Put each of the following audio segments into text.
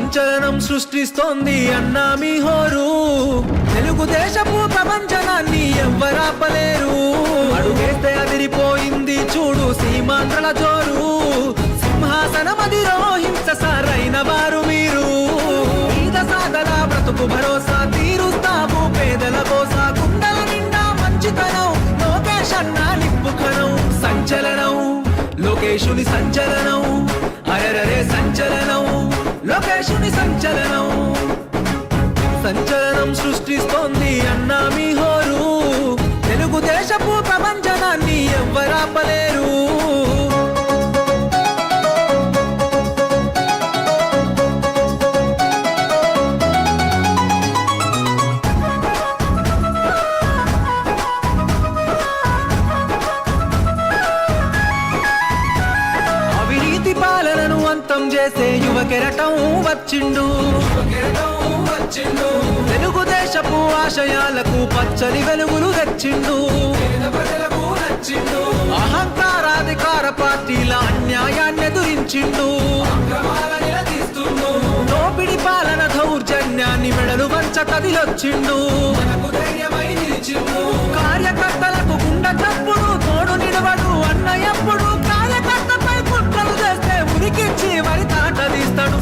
సంచలనం సృష్టిస్తోంది అన్నా మీ హోరు. తెలుగుదేశపు ప్రపంచనాన్ని ఎవ్వరాపలేరు. అడుగేస్తే అదిరిపోయింది చూడు సీమాంధ్రల జోరు. సింహాసనమదిలో హింస సారైన వారు మీరు. ఈద సాగల బ్రతుకు భరోసా తీరుస్తాము పేదల కోసా. గుండెల నిండా మంచితనం లోకేష్ అన్నా నిప్పుకనం. సంచలనం లోకేశుని సంచలనం. అరెరరే సంచలనం లోకేశుని సంచలనం. సంచలనం సృష్టిస్తోంది అన్నా మీ హోరు. తెలుగుదేశపు ప్రపంచనాన్ని ఎవ్వరాపలేరు. పాలనను అంతం చేసే యువ కెరటం వచ్చిండు. తెలుగుదేశపు ఆశయాలకు పచ్చని వెలుగులు తెచ్చిండు. అహంకారాధికార పార్టీల అన్యాయాన్ని ఎదురించిండు. దోపిడి పాలన దౌర్జన్యాన్ని మెడలు వంచ కదిలొచ్చిండు. కార్యకర్తలకు గుండె చప్పుడు తోడు నిలవడు అన్న ఎప్పుడు. కార్యకర్తపై కుట్రలు చేస్తే ఉరికిచ్చి మరి తాట తీస్తాడు.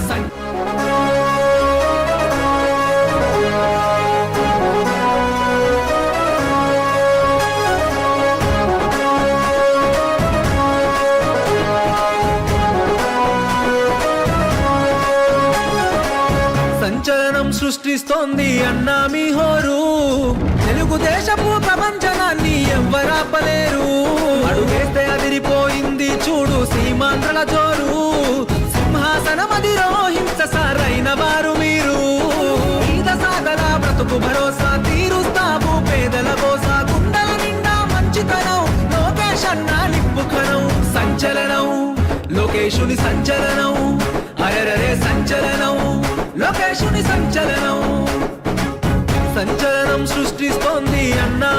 సంచలనం సృష్టిస్తోంది అన్నా మీ హోరు. తెలుగుదేశపు ప్రపంచనాన్ని ఎవ్వరాపలేరు. అడుగేస్తే అదిరిపోయింది చూడు సీమాంధ్రల జోరు. సింహాసనమదిలో హింస సారైన వారు మీరు. ఈద సాగల బ్రతుకు భరోసా తీరుస్తాము పేదల కోసా. గుండెల నిండా మంచితనం లోకేష్ అన్నా నిప్పుకనం. సంచలనం లోకేశుని సంచలనం. అరెరరే సంచలనం లోకేశుని సంచలనం. సంచలనం సృష్టిస్తోంది అన్నా